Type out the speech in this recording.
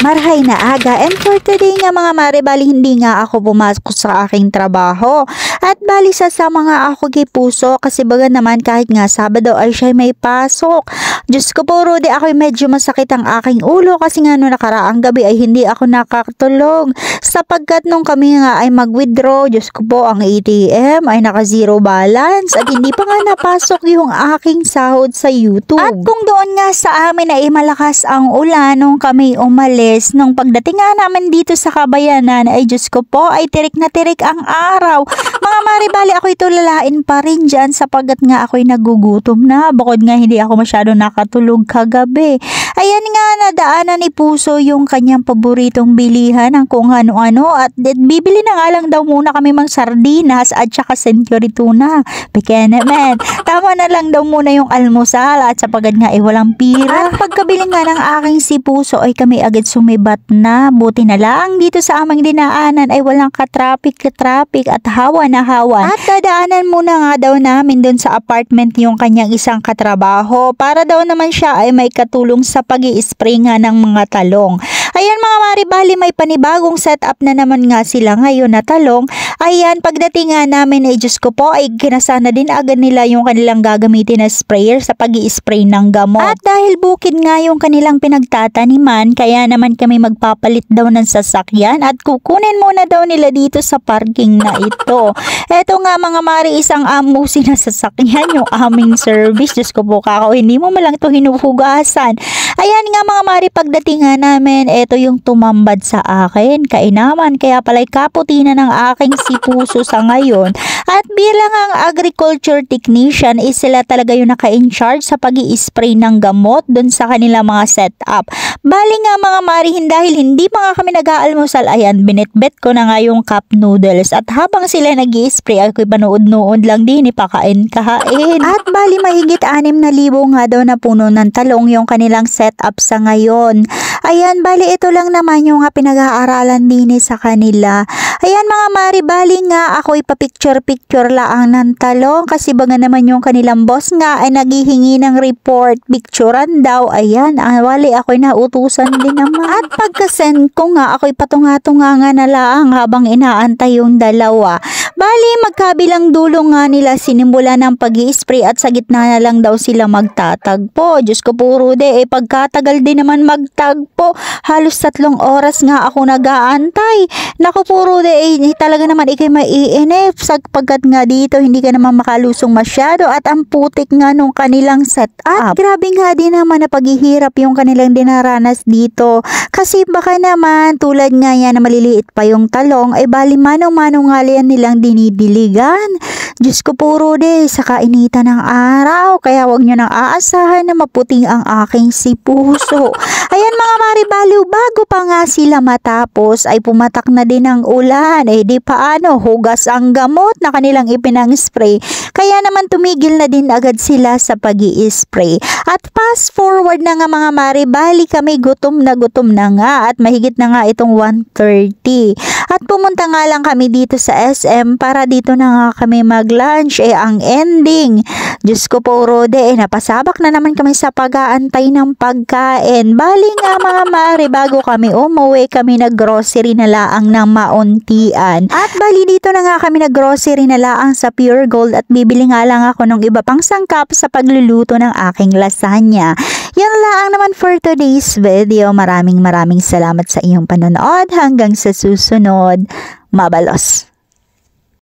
Marhay na aga, and for today nga mga mare, bali hindi nga ako pumasok sa aking trabaho. At bali sasama nga ako kay Puso kasi baga naman kahit nga Sabado ay siya may pasok. Diyos ko po Rudy, ako'y medyo masakit ang aking ulo kasi nga noong nakaraang gabi ay hindi ako nakakatulog. Sapagkat nung kami nga ay mag-withdraw, Diyos ko po, ang ATM ay naka-zero balance at hindi pa nga napasok yung aking sahod sa YouTube. At kung doon nga sa amin ay malakas ang ulan nung kami umalis, nung pagdating nga namin dito sa Kabayanan ay Diyos ko po ay tirik na tirik ang araw. Mga maribali, ako'y tulalain pa rin dyan sapagkat nga ako'y nagugutom na. Bukod nga hindi ako masyado nakatulog kagabi. Ayan nga, nadaanan ni Puso yung kanyang paboritong bilihan ng kung ano-ano at bibili na nga lang daw muna kami mang sardinas at saka century tuna. Peke naman, tama na lang daw muna yung almusal at sapagkat nga ay walang pira. At pagkabili nga ng aking si Puso ay kami agad sumibat na. Buti na lang dito sa aming dinaanan ay walang katrapik at hawa na hawan. At dadaanan muna nga daw namin dun sa apartment yung kanyang isang katrabaho para daw naman siya ay may katulong sa pag-i-spray nga ng mga talong. Ayan mga maribali, may panibagong setup na naman nga sila ngayon na talong. Ayan, pagdating nga namin ay Diyos ko po ay kinasana din agad nila yung kanilang gagamitin na sprayer sa pag-i-spray ng gamot. At dahil bukid nga yung kanilang pinagtataniman, kaya naman kami magpapalit daw ng sasakyan at kukunin muna daw nila dito sa parking na ito. Eto nga mga mari, isang amusin na sasakyan yung aming service. Diyos ko po kako, hindi mo malang to hinuhugasan. Ayan nga mga mari, pagdating nga namin, eto yung tumambad sa akin, kainaman, kaya pala'y kaputi na ng aking si Puso sa ngayon. At bilang ang agriculture technician, sila talaga yung naka-in-charge sa pag-i-spray ng gamot dun sa kanila mga setup. Bali nga mga marihin, dahil hindi pa nga kami nag-aalmusal, ayan, binitbet ko na nga yung cup noodles. At habang sila nag-i-spray, ako'y panood-nood lang din, ipakain-kain. At bali mahigit 6,000 nga daw na puno ng talong yung kanilang setup sa ngayon. Ayan, bali ito lang naman yung pinag-aaralan din sa kanila. Ayan mga mari, bali nga ako'y pa-picture-picture lang ng talong kasi baga naman yung kanilang boss nga ay naghihingi ng report, picturean daw. Ayan, wali ako'y nautusan din naman. At pagka-send ko nga, ako'y patunga-tunga nga na lang habang inaantay yung dalawa. Bali, magkabilang dulo nga nila sinimula ng pag-i-spray at sa gitna na lang daw sila magtatagpo. Diyos ko po Rudy, pagkatagal din naman magtagpo. Halos 3 oras nga ako nag-aantay. Naku po Rudy, talaga naman ikay maiinip sapagkat nga dito hindi ka naman makalusong masyado at ang putik nga nung kanilang setup. At grabe nga din naman na paghihirap yung kanilang dinaranas dito. Kasi baka naman tulad nga yan na maliliit pa yung talong ay bali manong-manong nga yan nilang dinidiligan. Diyos ko po Rudy, sa kainitan ng araw, kaya wag nyo nang aasahan na maputing ang aking si Puso. Ayan mga maribaliw, bago pa nga sila matapos ay pumatak na din ang ulan. Di paano, hugas ang gamot na kanilang ipinang-spray. Kaya naman tumigil na din agad sila sa pag-i-spray. At fast forward na nga mga maribali, kami gutom na nga at mahigit na nga itong 1:30. At pumunta nga lang kami dito sa SM para dito na nga kami mag-lunch. Ang ending, Diyos ko po Rode, napasabak na naman kami sa pag-aantay ng pagkain. Bali nga mga mare, bago kami umuwi, kami nag-grocery na laang ng mauntian. At bali dito na nga kami nag-grocery na laang sa Pure Gold at bibili nga lang ako ng iba pang sangkap sa pagluluto ng aking lasagna. Yan lang naman for today's video. Maraming salamat sa iyong panonood. Hanggang sa susunod, mabalos.